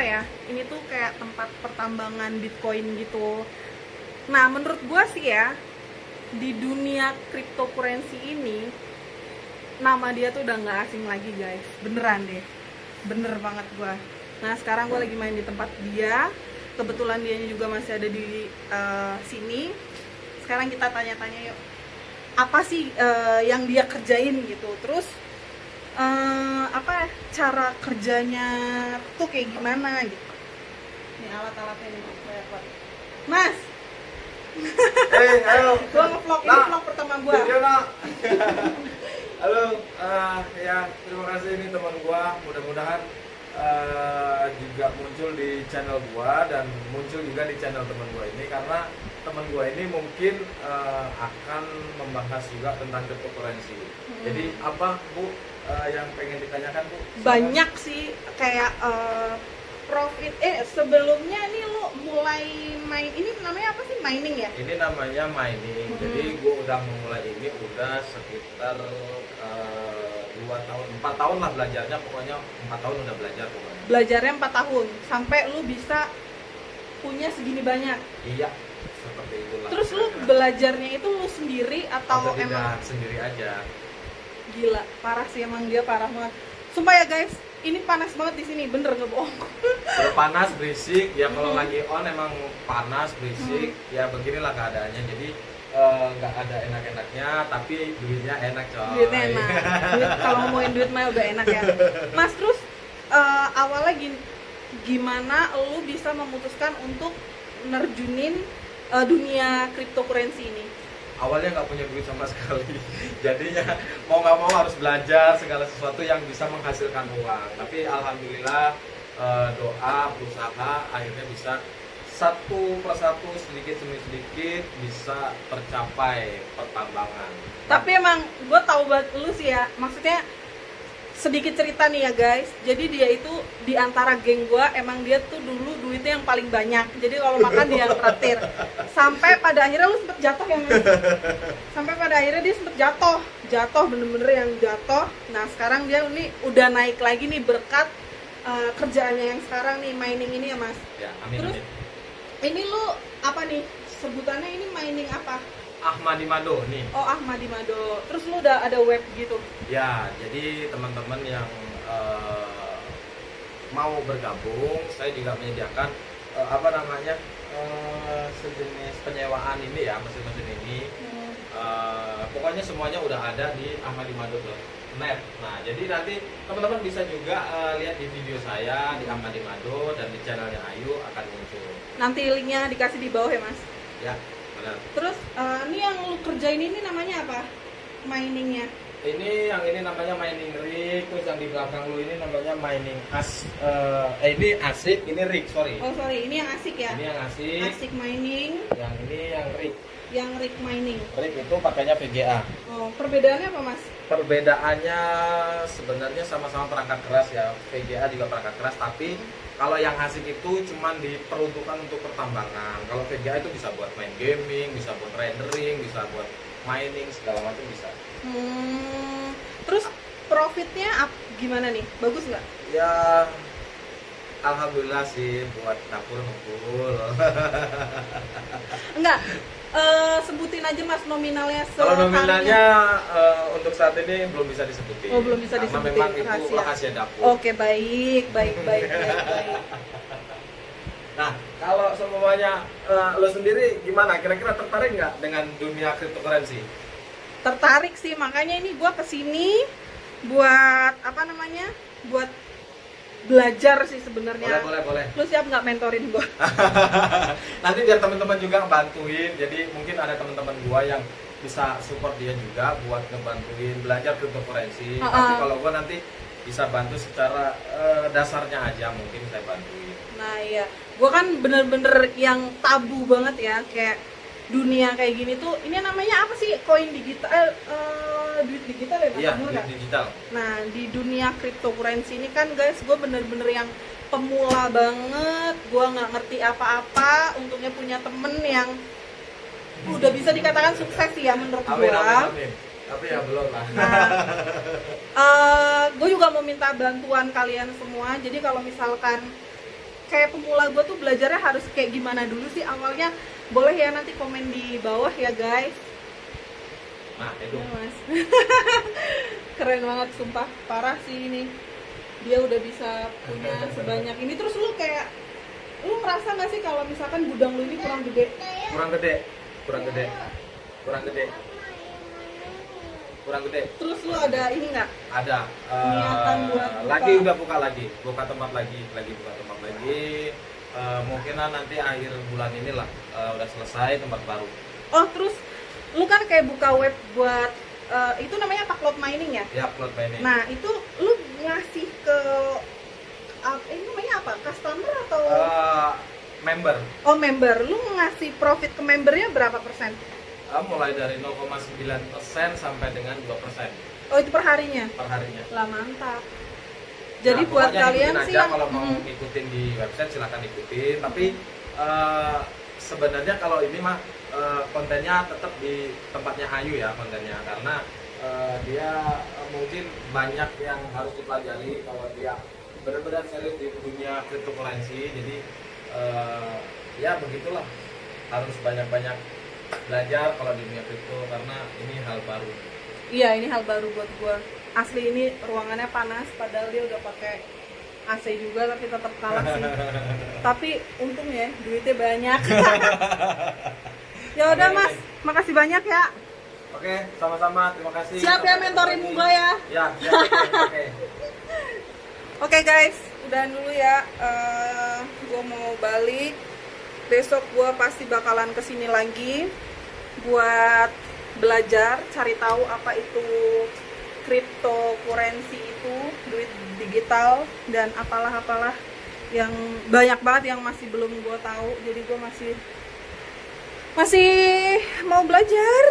ya, ini tuh kayak tempat pertambangan Bitcoin gitu. Nah, menurut gue sih ya, di dunia cryptocurrency ini, nama dia tuh udah nggak asing lagi guys, beneran deh, bener banget gue. Nah, sekarang gue lagi main di tempat dia, kebetulan dia juga masih ada di sini. Sekarang kita tanya-tanya yuk, apa sih yang dia kerjain gitu, terus apa cara kerjanya tuh kayak gimana gitu. Ini alat-alatnya nih, banyak banget. Mas, Halo. gue ngevlog, ini vlog pertama gue. Halo, ya terima kasih ini teman gua. Mudah-mudahan juga muncul di channel gua dan muncul juga di channel teman gua ini, karena teman gua ini mungkin akan membahas juga tentang cryptocurrency. Jadi apa Bu yang pengen ditanyakan Bu? Banyak sih kayak profit. Sebelumnya nih lo mulai main ini namanya apa sih, mining ya? Ini namanya mining. Jadi gue udah memulai ini udah sekitar 2 tahun, 4 tahun lah belajarnya, pokoknya 4 tahun udah belajar pokoknya. Belajarnya 4 tahun sampai lu bisa punya segini banyak. Iya, seperti itulah. Terus lu belajarnya itu lu sendiri atau tidak emang sendiri aja? gila, parah sih, emang dia parah banget. Sumpah ya guys, ini panas banget di sini, bener nggak bohong. Kalau panas berisik ya, kalau lagi on emang panas berisik ya, beginilah keadaannya. Jadi nggak ada enak-enaknya, tapi duitnya enak coy. Duitnya enak. Kalau ngomongin duit mah udah enak ya. Mas, terus awalnya gimana lu bisa memutuskan untuk nerjunin dunia cryptocurrency ini? Awalnya nggak punya duit sama sekali, jadinya mau nggak mau harus belajar segala sesuatu yang bisa menghasilkan uang. Tapi alhamdulillah doa, berusaha, akhirnya bisa satu persatu, sedikit demi sedikit bisa tercapai pertambangan. Tapi emang gue tahu banget lu sih ya, maksudnya sedikit cerita nih ya guys. Jadi dia itu di antara geng gue, emang dia tuh dulu duitnya yang paling banyak. Jadi kalau makan dia yang traktir. Sampai pada akhirnya lu sempet jatuh ya Mas? Sampai pada akhirnya dia sempet jatuh bener-bener yang jatuh. Nah sekarang dia ini udah naik lagi nih berkat kerjaannya yang sekarang nih, mining ini ya Mas. Ya, amin. Terus amin. ini lu apa nih sebutannya, ini mining apa? Ahmadimado nih. Oh, Ahmadimado. Terus lu udah ada web gitu? Ya, jadi teman-teman yang mau bergabung, saya juga menyediakan sejenis penyewaan ini ya, mesin-mesin ini. Pokoknya semuanya udah ada di ahmadimado.net. Nah, jadi nanti teman-teman bisa juga lihat di video saya di Ahmadimado, dan di channelnya Ayu akan muncul. Nanti linknya dikasih di bawah ya Mas. Ya, benar. Terus ini yang lu kerjain ini namanya apa? Miningnya? Ini namanya mining rig, terus yang di belakang lu ini namanya mining ini asik, ini rig, sorry. Oh sorry, ini yang asik ya? Ini yang asik. Asik mining. Yang ini yang rig. Yang rig mining. Rig itu pakainya VGA. Oh, perbedaannya apa Mas? Perbedaannya sebenarnya sama-sama perangkat keras ya. VGA juga perangkat keras, tapi kalau yang asik itu cuman diperuntukkan untuk pertambangan. Kalau VGA itu bisa buat main gaming, bisa buat rendering, bisa buat mining, segala macam bisa. Terus profitnya gimana nih? Bagus nggak? Ya, alhamdulillah sih, buat dapur ngumpul. Enggak, sebutin aja Mas nominalnya Kalau seharinya. nominalnya untuk saat ini belum bisa disebutin. Oh, belum bisa disebutin, karena memang itu rahasia. rahasia dapur. Oke, baik. Nah, kalau semuanya lo sendiri gimana? Kira-kira tertarik nggak dengan dunia cryptocurrency? Tertarik sih, makanya ini gue kesini buat buat belajar sih sebenarnya. Boleh. Lu siap nggak mentorin gue? Nanti biar teman-teman juga bantuin. Jadi mungkin ada teman-teman gua yang bisa support dia juga buat ngebantuin belajar cryptocurrency. Tapi kalau gua nanti bisa bantu secara dasarnya aja, mungkin saya bantuin. Nah iya, gue kan bener-bener yang tabu banget ya, kayak dunia kayak gini tuh. Ini namanya apa sih, koin digital, duit digital ya Mas? Iya, duit digital. Nah di dunia cryptocurrency ini kan guys, gue bener-bener yang pemula banget, gue nggak ngerti apa-apa. Untungnya punya temen yang udah bisa dikatakan sukses sih ya menurut gue. Amin. Tapi ya belum lah. Gue juga mau minta bantuan kalian semua. Jadi kalau misalkan kayak pemula gue tuh belajarnya harus kayak gimana dulu sih awalnya? Boleh ya nanti komen di bawah ya guys. Nah itu Ya, Mas. Keren banget sumpah, parah sih ini. Dia udah bisa punya sebanyak ini. Terus lu kayak, lu merasa nggak sih kalau misalkan gudang lu ini kurang gede? kurang gede, kurang gede, kurang gede, kurang gede. Terus lu ada ini nggak? Ada Niatan buat buka. lagi udah buka lagi, buka tempat lagi buka tempat lagi. Mungkinan nanti akhir bulan inilah udah selesai tempat baru. Oh terus lu kan kayak buka web buat itu namanya apa, cloud mining ya? Ya, cloud mining. Nah itu lu ngasih ke ini namanya apa? Customer atau? Member Oh member, lu ngasih profit ke membernya berapa persen? mulai dari 0,9% sampai dengan 2% Oh itu per harinya? per harinya. Lah mantap. Jadi Nah, buat pokoknya kalian ikutin sih aja, yang kalau mau ngikutin di website silakan ikutin. Tapi sebenarnya kalau ini mah kontennya tetap di tempatnya Ayu ya kontennya, karena dia mungkin banyak yang harus dipelajari kalau dia benar-benar serius di dunia cryptocurrency. Jadi ya begitulah, harus banyak-banyak belajar kalau di dunia kripto karena ini hal baru. Iya ini hal baru buat gua. Asli ini ruangannya panas, padahal dia udah pakai AC juga tapi tetap kalah sih. Tapi untung ya duitnya banyak. Ya udah Mas, makasih banyak ya. Oke, sama-sama, terima kasih. Siap ya mentorin gua ya. Ya, siap. Oke. Oke guys, udahan dulu ya. Gua mau balik. Besok gua pasti bakalan kesini lagi buat belajar, cari tahu apa itu cryptocurrency itu, duit digital dan apalah yang banyak banget yang masih belum gue tahu. Jadi gue masih mau belajar.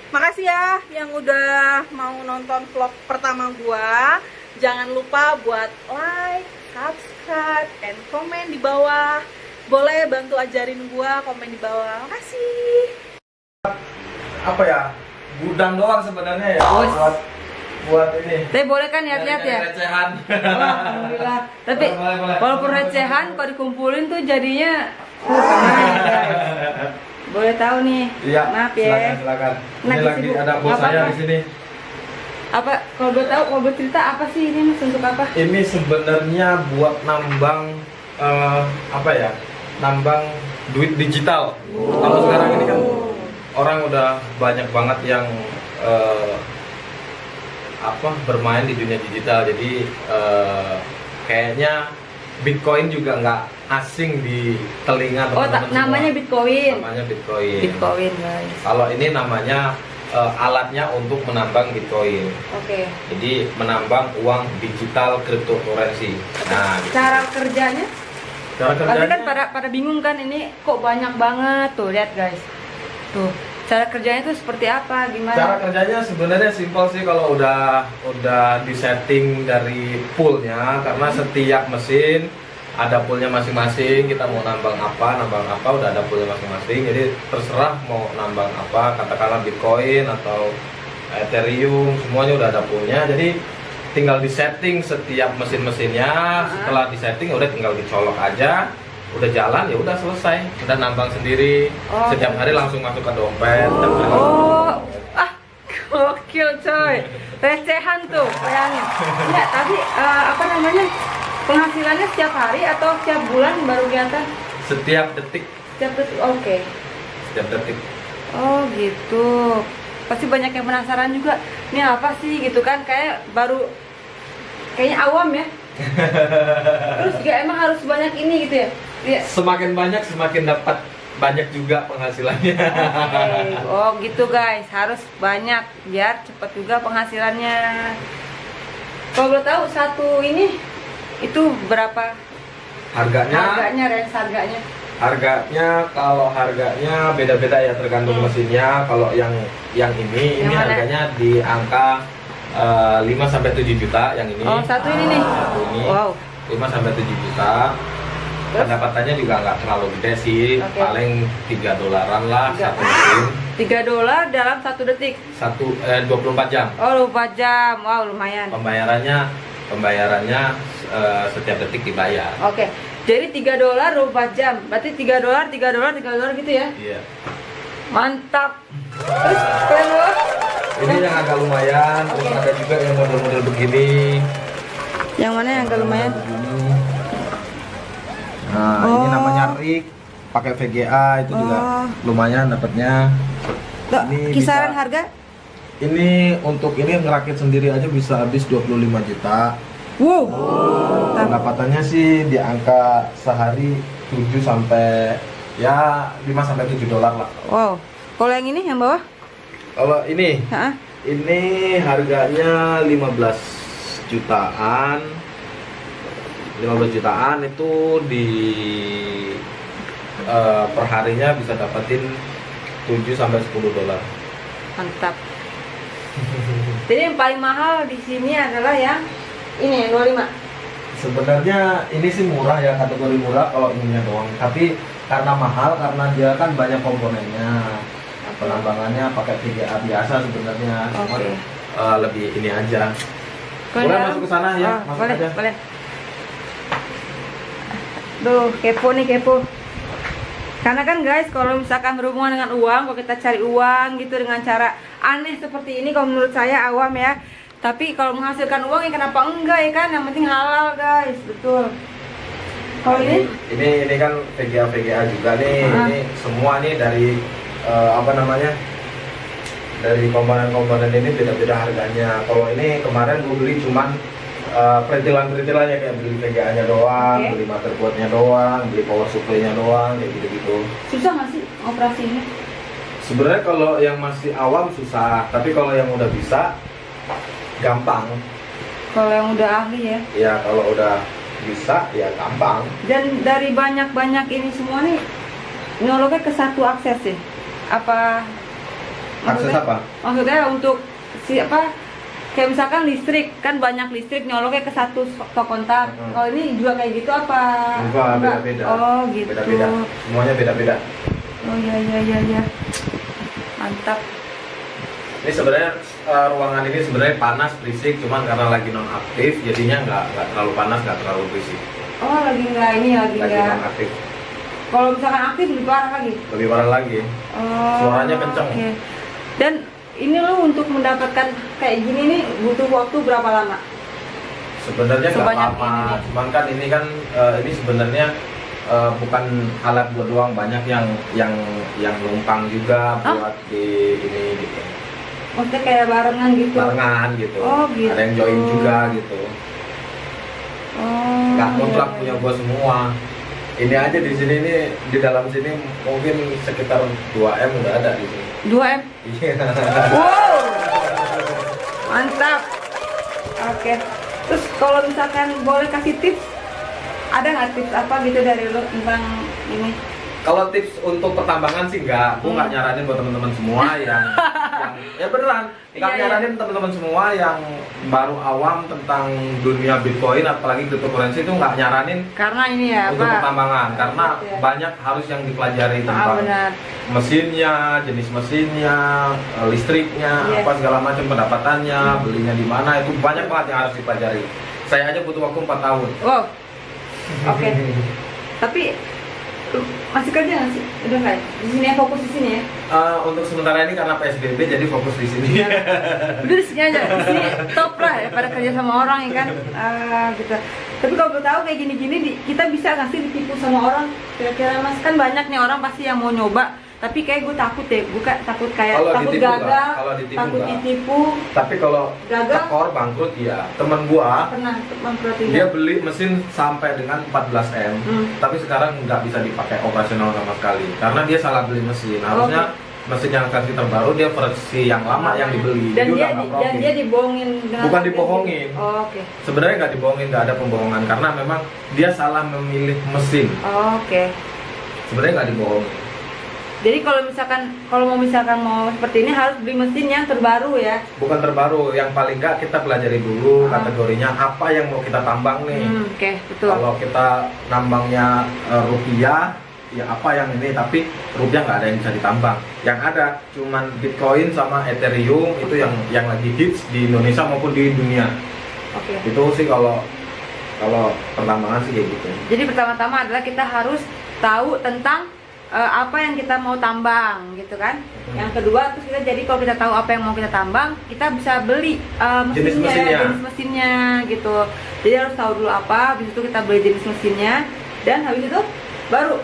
Makasih ya yang udah mau nonton vlog pertama gue. Jangan lupa buat like, subscribe, and komen di bawah. Boleh bantu ajarin gue komen di bawah. Makasih. Apa ya? Gudang doang sebenarnya ya, buat ini. Tapi boleh kan lihat-lihat ya? Recehan. Alhamdulillah. Tapi Boleh. walaupun recehan, kalau dikumpulin tuh jadinya keren, guys. Boleh tahu nih? Iya. Maaf ya. Silakan. Nah, Ini lagi sibuk. ada bos Apa-apa? saya di sini. Apa? Kalau boleh tahu, kalau boleh cerita apa sih ini Mas, untuk apa? Ini sebenarnya buat nambang apa ya? Nambang duit digital. Kalau sekarang ini kan orang udah banyak banget yang bermain di dunia digital. Jadi kayaknya Bitcoin juga nggak asing di telinga Oh, teman-teman semua. namanya Bitcoin. Namanya Bitcoin. Bitcoin, guys. Kalau ini namanya alatnya untuk menambang Bitcoin. Oke. Jadi menambang uang digital cryptocurrency. Nah, gitu. Cara kerjanya? Cara Pasti kerjanya kan pada bingung kan, ini kok banyak banget tuh, lihat guys. Tuh, cara kerjanya tuh seperti apa? Gimana? Cara kerjanya sebenarnya simpel sih kalau udah disetting dari poolnya, karena setiap mesin ada poolnya masing-masing. Kita mau nambang apa udah ada poolnya masing-masing. Jadi terserah mau nambang apa, katakanlah Bitcoin atau Ethereum, semuanya udah ada poolnya. Jadi tinggal disetting setiap mesin-mesinnya. Setelah disetting udah tinggal dicolok aja, udah jalan ya udah selesai, udah nambang sendiri. Oh. Setiap hari langsung masuk ke dompet. Setiap hari langsung Oh, gokil coy. Recehan tuh, bayangin. Enggak, tapi apa namanya? Penghasilannya setiap hari atau setiap bulan baru kelihatan? setiap detik, Setiap detik. Oke. setiap detik. Oh, gitu. Pasti banyak yang penasaran juga. Ini apa sih gitu kan? Kayaknya awam ya. Terus juga emang harus banyak ini gitu ya? Iya. Semakin banyak semakin dapat banyak juga penghasilannya. Oke. Oh gitu guys, harus banyak biar cepat juga penghasilannya. Kalau boleh tahu satu ini itu berapa Harganya range harganya? Harganya kalau harganya beda-beda ya, tergantung mesinnya. Kalau yang ini Yang mana? harganya di angka 5 sampai 7 juta yang ini. Oh, satu ini nih. Satu ini. Wow. 5 sampai 7 juta. Terus? Pendapatannya juga nggak terlalu gede sih. Oke. Paling $3 lah Tiga. satu mesin. $3 dalam 1 detik. 24 jam. Oh, 24 jam. Wow, lumayan. Pembayarannya pembayarannya setiap detik dibayar. Oke. Jadi $3 24 jam. Berarti $3, $3 gitu ya. Iya. Mantap. Terus keren loh. Ini yang agak lumayan, terus Oke. ada juga yang model-model begini. Yang mana yang agak lumayan? Begini. Nah, ini Oh. namanya rig, pakai VGA itu juga Oh. lumayan dapatnya. Tuh, Ini kisaran bisa- harga? Ini untuk ini ngerakit sendiri aja bisa habis 25 juta. Wow. Mantap. Pendapatannya sih di angka sehari 7 sampai ya 5 sampai $7 lah. Wow. Kalau yang ini yang bawah? Kalau ini Hah? harganya 15 jutaan. 15 jutaan itu di perharinya bisa dapetin 7 sampai $10. Mantap. Jadi yang paling mahal di sini adalah yang ini yang 25. Sebenarnya ini sih murah ya, kategori murah kalau ininya doang. Tapi karena mahal karena dia kan banyak komponennya. Penambangannya pakai VGA biasa sebenarnya. Cuman, Oke. lebih ini aja. Kalau Boleh dalam? masuk ke sana ya, Oh, masuk boleh, aja. boleh. Duh, kepo nih kepo. Karena kan guys, kalau misalkan berhubungan dengan uang, kalau kita cari uang gitu dengan cara aneh seperti ini, kalau menurut saya awam ya. Tapi kalau menghasilkan uang ya kenapa enggak ya kan? Yang penting halal guys, betul. Kalau ini kan VGA juga nih. Ah. Ini semua nih dari apa namanya? Dari komponen-komponen ini beda-beda harganya. Kalau ini kemarin gue beli cuman perintilan-perintilannya, kayak beli VGA-nya doang, Oke. beli motherboard-nya doang, beli power supply-nya doang, kayak gitu-gitu. susah nggak sih operasinya? Sebenarnya kalau yang masih awam susah, tapi kalau yang udah bisa gampang. Kalau yang udah ahli ya. Ya kalau udah bisa ya gampang. Dan dari banyak-banyak ini semua nih nyoloknya ke satu akses sih. Apa? Akses maksudnya- apa? Maksudnya untuk siapa? Kayak misalkan listrik, kan banyak listrik nyoloknya ke satu stok kontak. Mhm. Kalau ini juga kayak gitu apa? Enggak, beda-beda. Oh gitu. Beda-beda. Semuanya beda-beda. Oh iya. Mantap. Ini sebenarnya ruangan ini sebenarnya panas berisik, cuman karena lagi non aktif jadinya nggak terlalu panas, nggak terlalu berisik. Oh lagi nggak ini lagi Lagi nggak. non aktif. Kalau misalkan aktif lebih parah lagi. Lebih parah lagi. Oh, Suaranya kenceng. oke. Dan ini lo untuk mendapatkan kayak gini nih butuh waktu berapa lama? Sebenarnya nggak Sebanyak lama, ini. cuman kan ini kan ini sebenarnya bukan alat buat doang, banyak yang numpang juga Oh. buat di ini gitu. Maksudnya kayak barengan gitu? Barengan gitu. Oh, gitu. Ada yang join juga gitu. Oh. Nggak mutlak iya. punya gua semua. Ini aja di sini nih, di dalam sini mungkin sekitar 2M udah ada di sini. 2M. Iya. Wow. Mantap. Oke. Terus kalau misalkan boleh kasih tips, ada nggak tips apa gitu dari lo tentang ini? Kalau tips untuk pertambangan sih enggak, gue nggak nyaranin buat teman-teman semua yang ya beneran, nggak Iya, iya. nyaranin teman-teman semua yang baru awam tentang dunia Bitcoin apalagi cryptocurrency itu nggak nyaranin Karena ini ya untuk apa? pertambangan karena Iya. banyak harus yang dipelajari Ah tentang benar. mesinnya, jenis mesinnya, listriknya, Yes. apa segala macam pendapatannya, belinya di mana itu banyak banget yang harus dipelajari. Saya aja butuh waktu 4 tahun. Wow. Oke. Tapi masih kerja nggak sih? Udah nggak? Ya? Di sini ya, fokus di sini ya. Untuk sementara ini karena PSBB jadi fokus di sini. Udah di sini aja, di sini top lah ya pada kerja sama orang ya kan. Gitu. Tapi kalau boleh tahu kayak gini-gini kita bisa nggak sih ditipu sama orang? Kira-kira mas kan banyak nih orang pasti yang mau nyoba. Tapi kayak gue takut deh, takut kayak Kalau takut ditipu gagal, nggak? Kalau ditipu takut nggak? ditipu. Tapi kalau Gagal? tekor bangkrut ya. Temen gua Pernah bangkrut dia tidak? beli mesin sampai dengan 14M, tapi sekarang nggak bisa dipakai operasional sama sekali karena dia salah beli mesin. Harusnya mesin yang versi terbaru dia versi yang lama yang dibeli. Dan Jadi dia udah nggak profit. dibohongin dengan Bukan dibohongin. Oh, oke. Sebenarnya nggak dibohongin, nggak ada pembohongan karena memang dia salah memilih mesin. Oh, oke. Sebenarnya nggak dibohongin. Jadi kalau mau seperti ini harus beli mesin yang terbaru ya. Bukan terbaru, yang paling nggak kita pelajari dulu kategorinya apa yang mau kita tambang nih. Oke, betul. Kalau kita nambangnya rupiah, ya apa yang ini, tapi rupiah nggak ada yang bisa ditambang. Yang ada cuman Bitcoin sama Ethereum itu yang lagi hits di Indonesia maupun di dunia. Oke. Itu sih kalau pertambangan sih kayak gitu. Jadi pertama-tama adalah kita harus tahu tentang apa yang kita mau tambang gitu kan. Yang kedua terus kita, jadi kalau kita tahu apa yang mau kita tambang, kita bisa beli jenis mesinnya gitu. Jadi harus tahu dulu apa, habis itu kita beli jenis mesinnya, dan habis itu baru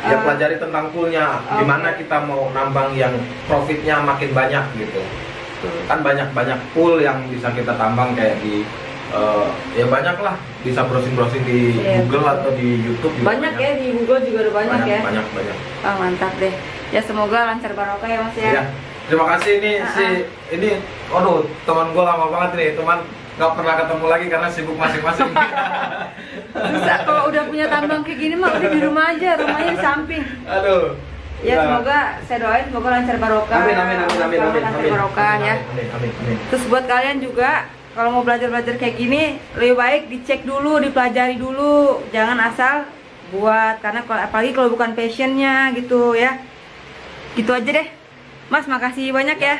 ya pelajari tentang toolnya, gimana kita mau nambang yang profitnya makin banyak gitu. Kan banyak pool yang bisa kita tambang kayak di ya banyak lah, bisa browsing di Google atau di YouTube juga banyak ya, di Google juga ada banyak ya. Banyak. Mantap deh. Ya semoga lancar barokah ya Mas ya. Iya. Terima kasih ini aduh, teman gue lama banget nih, teman nggak pernah ketemu lagi karena sibuk masing-masing. Bisa kalau udah punya tambang kayak gini mah udah di rumah aja, rumahnya di samping. Aduh. Ya semoga saya doain semoga lancar barokah. Amin. Lancar barokah ya. Amin. Terus buat kalian juga kalau mau belajar kayak gini, lebih baik dicek dulu, dipelajari dulu, jangan asal buat, karena apalagi kalau bukan passionnya gitu ya. Gitu aja deh Mas, makasih banyak ya.